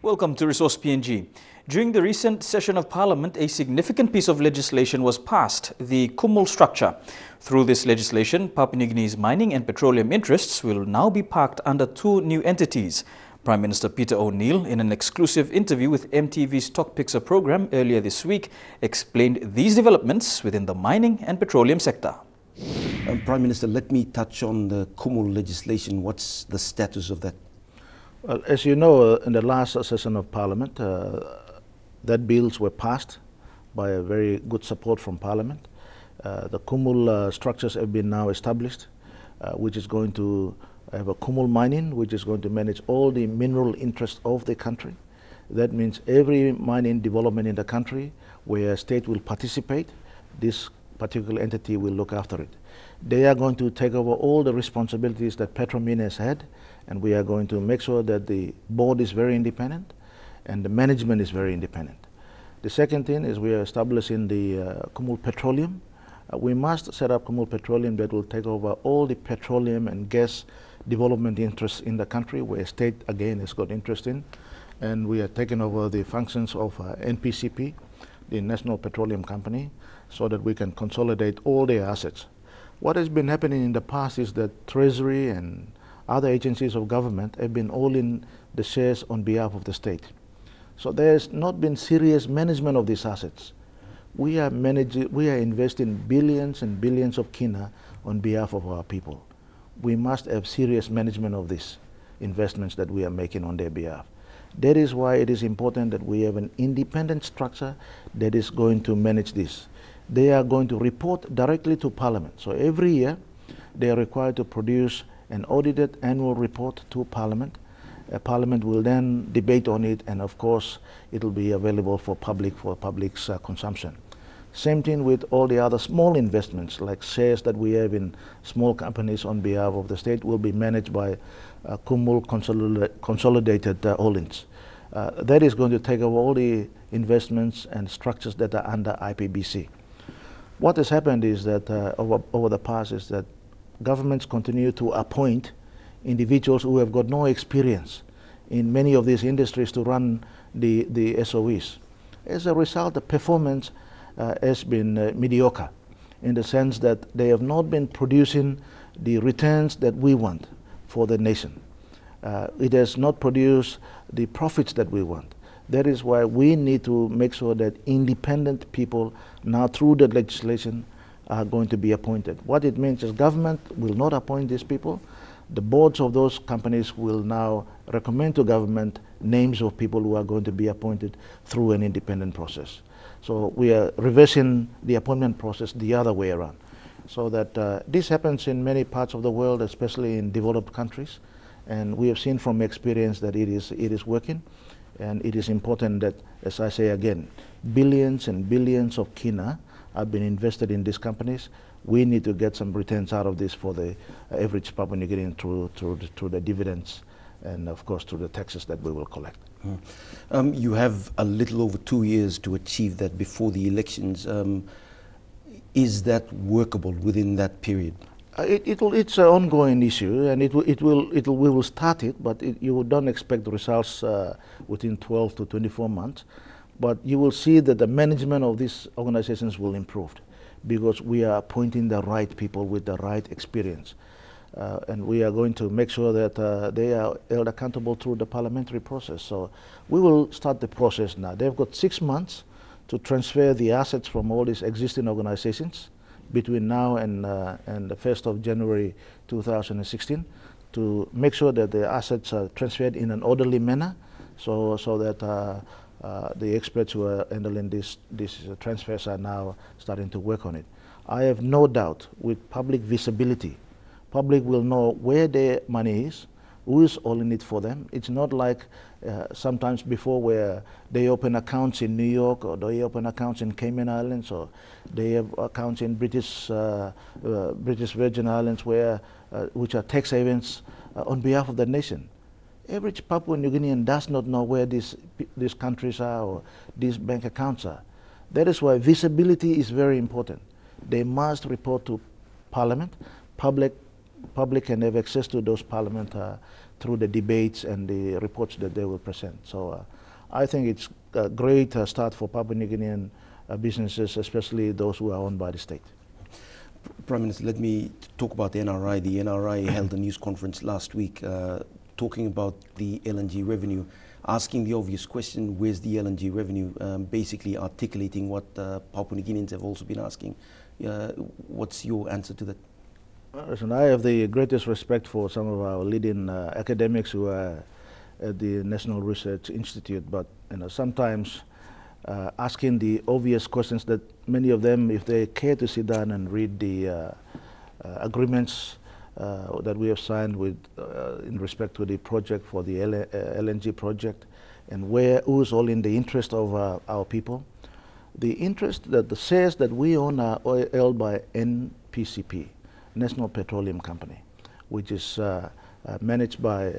Welcome to Resource PNG. During the recent session of Parliament, a significant piece of legislation was passed, the Kumul Structure. Through this legislation, Papua New Guinea's mining and petroleum interests will now be parked under two new entities. Prime Minister Peter O'Neill, in an exclusive interview with MTV's Talk Picture program earlier this week, explained these developments within the mining and petroleum sector. Prime Minister, let me touch on the Kumul legislation. What's the status of that? Well, as you know, in the last session of Parliament, that bills were passed by a very good support from Parliament. The Kumul structures have been now established, which is going to have a Kumul mining, which is going to manage all the mineral interests of the country. That means every mining development in the country where a state will participate, this particular entity will look after it. They are going to take over all the responsibilities that Petromin has had, and we are going to make sure that the board is very independent and the management is very independent. The second thing is we are establishing the Kumul Petroleum. We must set up Kumul Petroleum that will take over all the petroleum and gas development interests in the country, where state again has got interest in, and we are taking over the functions of NPCP, the National Petroleum Company, so that we can consolidate all their assets. What has been happening in the past is that Treasury and other agencies of government have been owning the shares on behalf of the state. So there's not been serious management of these assets. We are investing billions and billions of kina on behalf of our people. We must have serious management of these investments that we are making on their behalf. That is why it is important that we have an independent structure that is going to manage this. They are going to report directly to Parliament. So every year they are required to produce an audited annual report to Parliament. Parliament will then debate on it, and of course it will be available for public's consumption. Same thing with all the other small investments, like shares that we have in small companies on behalf of the state will be managed by Kumul Consolidated Holdings. That is going to take over all the investments and structures that are under IPBC. What has happened is that over the past is that governments continue to appoint individuals who have got no experience in many of these industries to run the SOEs. As a result, the performance has been mediocre, in the sense that they have not been producing the returns that we want for the nation. It has not produced the profits that we want. That is why we need to make sure that independent people now through the legislation are going to be appointed. What it means is government will not appoint these people. The boards of those companies will now recommend to government names of people who are going to be appointed through an independent process. So we are reversing the appointment process the other way around. So that this happens in many parts of the world, especially in developed countries. And we have seen from experience that it is working. And it is important that, as I say again, billions and billions of kina have been invested in these companies. We need to get some returns out of this for the average Papua New Guinean through the dividends and, of course, through the taxes that we will collect. You have a little over 2 years to achieve that before the elections. Is that workable within that period? It's an ongoing issue, and we will start it, but you don't expect results within 12 to 24 months. But you will see that the management of these organizations will improve, because we are appointing the right people with the right experience. And we are going to make sure that they are held accountable through the parliamentary process. So we will start the process now. They've got 6 months to transfer the assets from all these existing organizations between now and the 1st of January 2016 to make sure that the assets are transferred in an orderly manner, so that the experts who are handling these transfers are now starting to work on it. I have no doubt with public visibility, public will know where their money is, who is holding it for them. It's not like sometimes before, where they open accounts in New York, or they open accounts in Cayman Islands, or they have accounts in British Virgin Islands, which are tax havens on behalf of the nation. Average Papua New Guinean does not know where these countries are or these bank accounts are. That is why visibility is very important. They must report to Parliament. Public can have access to those Parliament through the debates and the reports that they will present. So I think it's a great start for Papua New Guinean businesses, especially those who are owned by the state. Prime Minister, let me talk about the NRI. The NRI held a news conference last week talking about the LNG revenue, asking the obvious question, where's the LNG revenue? Basically articulating what Papua New Guineans have also been asking. What's your answer to that? Listen, I have the greatest respect for some of our leading academics who are at the National Research Institute, but sometimes asking the obvious questions that many of them, if they care to sit down and read the agreements that we have signed with in respect to the project for the LNG project, and who's all in the interest of our people. The interest that the shares that we own are held by NPCP, National Petroleum Company, which is managed by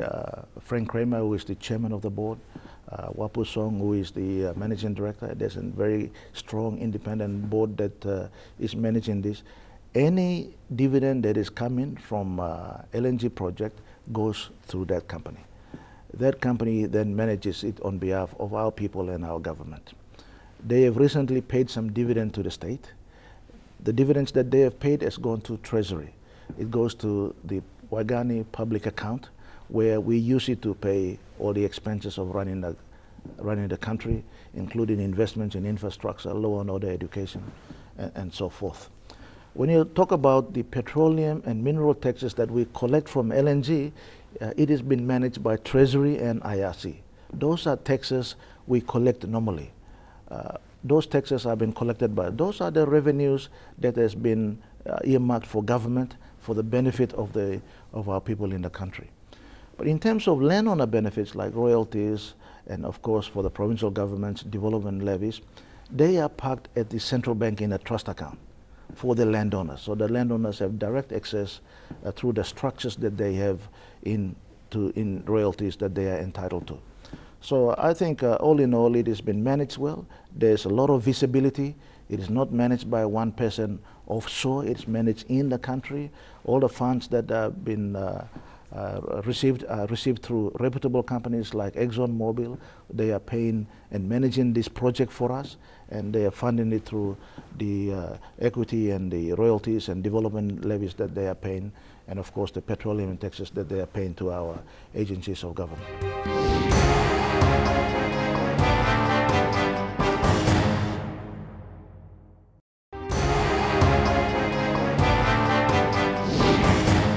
Frank Kramer, who is the chairman of the board, Wapu Song, who is the managing director. There's a very strong independent board that is managing this. Any dividend that is coming from LNG project goes through that company. That company then manages it on behalf of our people and our government. They have recently paid some dividend to the state. The dividends that they have paid has gone to Treasury. It goes to the Waigani public account, where we use it to pay all the expenses of running the country, including investments in infrastructure, law and order, education, and so forth. When you talk about the petroleum and mineral taxes that we collect from LNG, it has been managed by Treasury and IRC. Those are taxes we collect normally. Those taxes have been collected by, those are the revenues that has been earmarked for government for the benefit of our people in the country. But in terms of landowner benefits like royalties and of course for the provincial government's development levies, they are parked at the central bank in a trust account for the landowners. So the landowners have direct access through the structures that they have in royalties that they are entitled to. So I think all in all it has been managed well. There's a lot of visibility. It is not managed by one person offshore, it's managed in the country. All the funds that have been received through reputable companies like ExxonMobil. They are paying and managing this project for us, and they are funding it through the equity and the royalties and development levies that they are paying, and of course the petroleum taxes that they are paying to our agencies of government.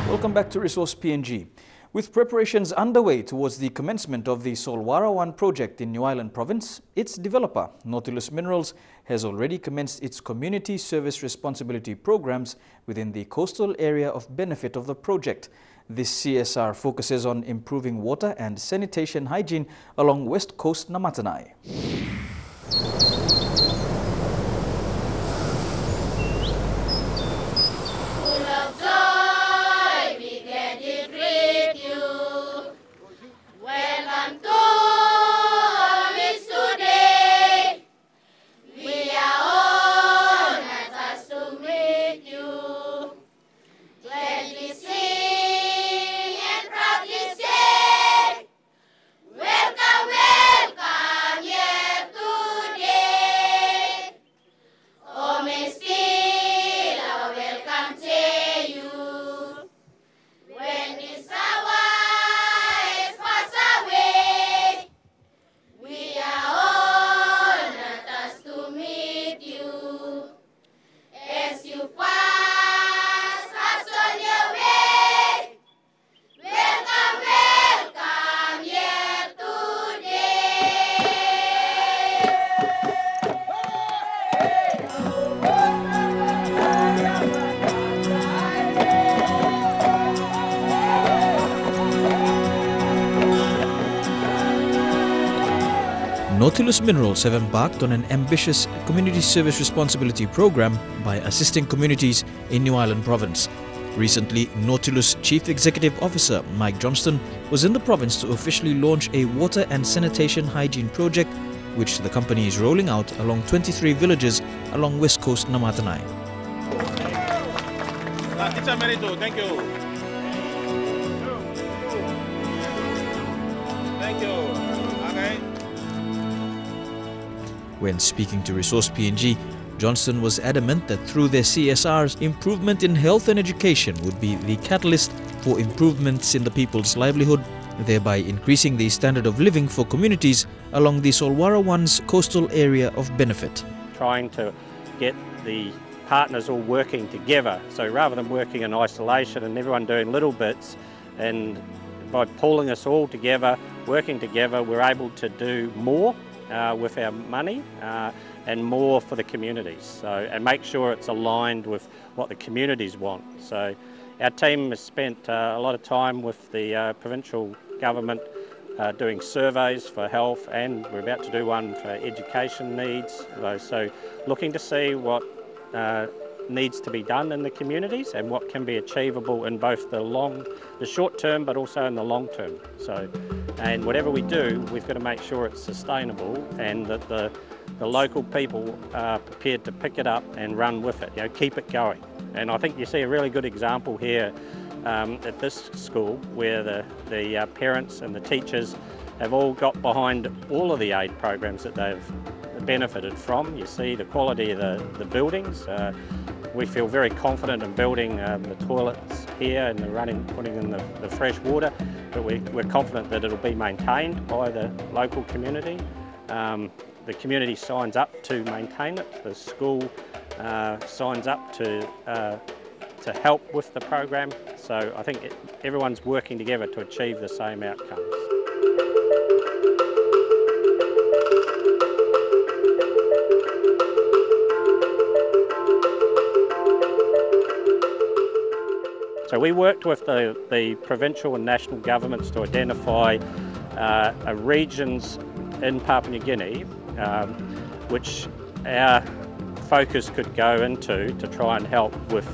Welcome back to Resource PNG. With preparations underway towards the commencement of the Solwara 1 project in New Island Province, its developer, Nautilus Minerals, has already commenced its community service responsibility programs within the coastal area of benefit of the project. This CSR focuses on improving water and sanitation hygiene along West Coast Namatanai. Nautilus Minerals have embarked on an ambitious community service responsibility program by assisting communities in New Island Province. Recently, Nautilus Chief Executive Officer Mike Johnston was in the province to officially launch a water and sanitation hygiene project, which the company is rolling out along 23 villages along West Coast Namatanai. Teacher Merito, thank you. Thank you. Okay. When speaking to Resource PNG, Johnston was adamant that through their CSRs, improvement in health and education would be the catalyst for improvements in the people's livelihood, thereby increasing the standard of living for communities along the Solwara 1's coastal area of benefit. Trying to get the partners all working together, so rather than working in isolation and everyone doing little bits, and by pulling us all together, working together, we're able to do more with our money and more for the communities, and make sure it's aligned with what the communities want. So our team has spent a lot of time with the provincial government doing surveys for health, and we're about to do one for education needs. So looking to see what needs to be done in the communities and what can be achievable in both the short term but also in the long term. So, and whatever we do, we've got to make sure it's sustainable and that the local people are prepared to pick it up and run with it, keep it going. And I think you see a really good example here at this school where the parents and the teachers have all got behind all of the aid programs that they've benefited from. You see the quality of the buildings. We feel very confident in building the toilets here and putting in the fresh water, but we're confident that it'll be maintained by the local community. The community signs up to maintain it. The school signs up to help with the program. So I think everyone's working together to achieve the same outcomes. So we worked with the provincial and national governments to identify regions in Papua New Guinea which our focus could go into to try and help with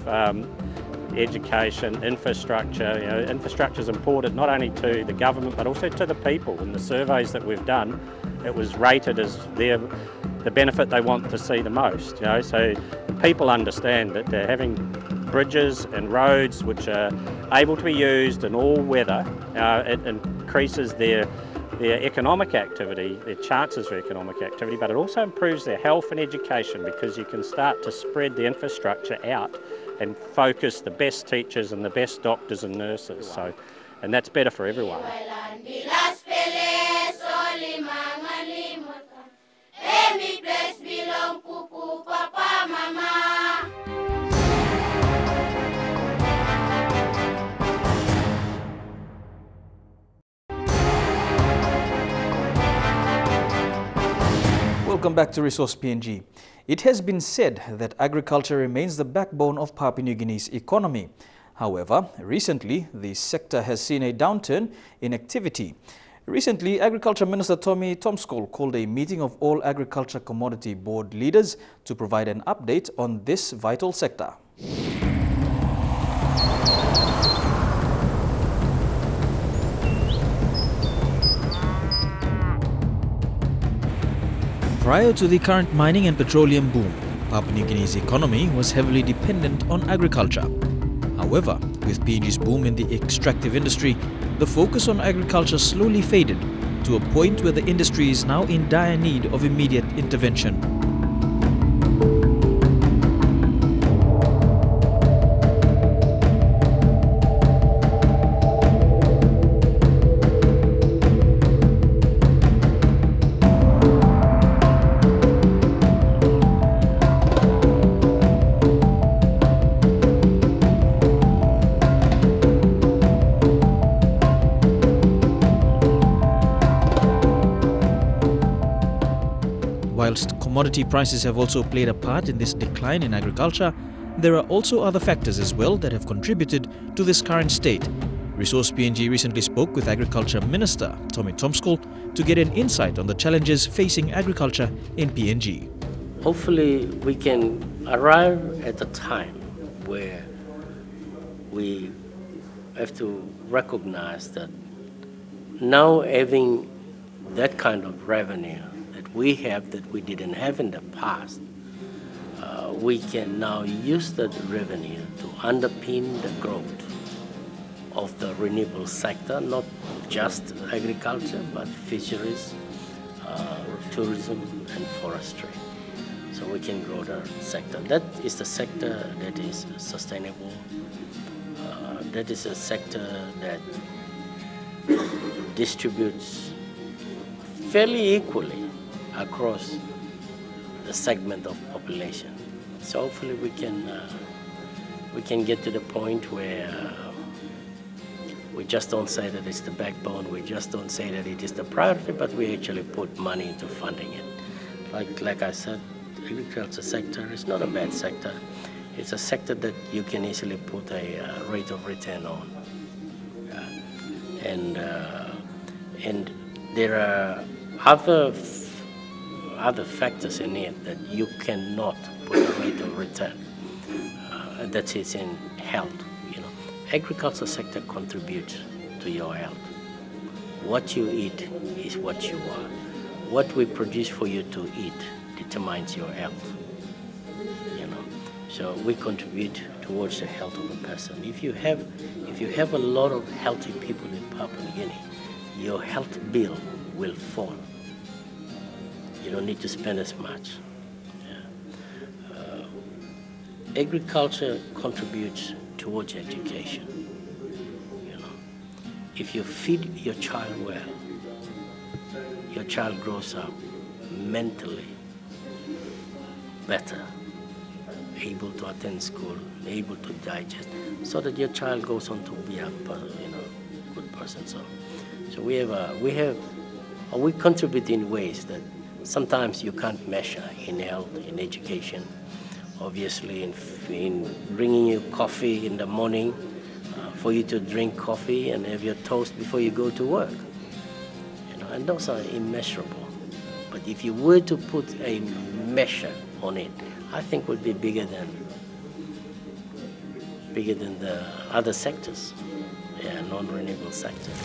education, infrastructure. Infrastructure is important not only to the government but also to the people. In the surveys that we've done, it was rated as the benefit they want to see the most. So people understand that they're having bridges and roads which are able to be used in all weather. It increases their economic activity, their chances for economic activity, but it also improves their health and education because you can start to spread the infrastructure out and focus the best teachers and the best doctors and nurses. So, and that's better for everyone. Welcome back to Resource PNG. It has been said that agriculture remains the backbone of Papua New Guinea's economy. However, recently, the sector has seen a downturn in activity. Recently, Agriculture Minister Tomscoll called a meeting of all Agriculture Commodity Board leaders to provide an update on this vital sector. Prior to the current mining and petroleum boom, Papua New Guinea's economy was heavily dependent on agriculture. However, with PNG's boom in the extractive industry, the focus on agriculture slowly faded to a point where the industry is now in dire need of immediate intervention. Whilst commodity prices have also played a part in this decline in agriculture, there are also other factors as well that have contributed to this current state. Resource PNG recently spoke with Agriculture Minister Tomscoll to get an insight on the challenges facing agriculture in PNG. Hopefully we can arrive at a time where we have to recognize that now having that kind of revenue that we have that we didn't have in the past, we can now use that revenue to underpin the growth of the renewable sector, not just agriculture, but fisheries, tourism and forestry. So we can grow the sector. That is the sector that is sustainable. That is a sector that distributes fairly equally across the segment of population. So hopefully we can get to the point where we just don't say that it's the backbone, we just don't say that it is the priority, but we actually put money into funding it. Like I said, the agriculture sector is not a bad sector. It's a sector that you can easily put a rate of return on. And there are other factors in it that you cannot put a rate of return. That is in health. Agriculture sector contributes to your health. What you eat is what you are. What we produce for you to eat determines your health. So we contribute towards the health of a person. If you have a lot of healthy people in Papua New Guinea, your health bill will fall. You don't need to spend as much. Agriculture contributes towards education. If you feed your child well, your child grows up mentally better, able to attend school, able to digest, so that your child goes on to be a good person. So we contribute in ways that sometimes you can't measure in health, in education. Obviously, in bringing you coffee in the morning, for you to drink coffee and have your toast before you go to work. And those are immeasurable. But if you were to put a measure on it, I think it would be bigger than the other sectors, non-renewable sectors.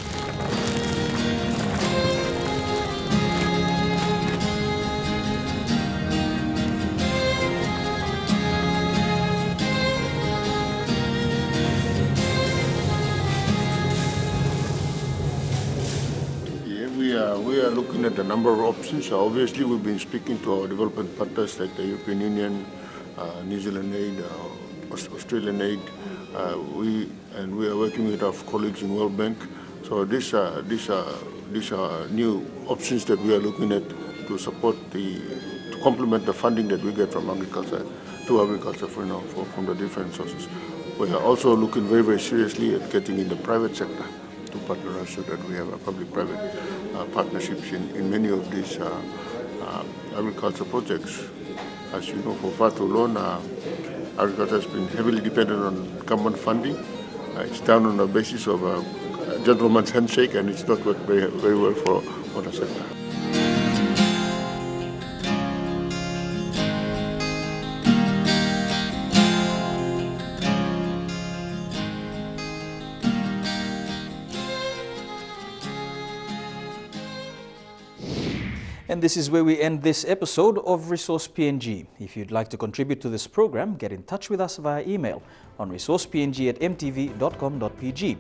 We are looking at a number of options. Obviously, we've been speaking to our development partners like the European Union, New Zealand Aid, Australian Aid. We are working with our colleagues in World Bank. So these are new options that we are looking at to support to complement the funding that we get from agriculture from the different sources. We are also looking very, very seriously at getting in the private sector to partner us so that we have a public-private partnerships in many of these agriculture projects. As you know, for far too long, agriculture has been heavily dependent on government funding. It's done on the basis of a gentleman's handshake, and it's not worked very, very well for the sector. And this is where we end this episode of Resource PNG. If you'd like to contribute to this program, get in touch with us via email on resourcepng@mtv.com.pg.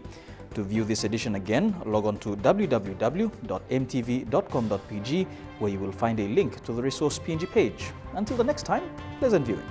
To view this edition again, log on to www.mtv.com.pg, where you will find a link to the Resource PNG page. Until the next time, pleasant viewing.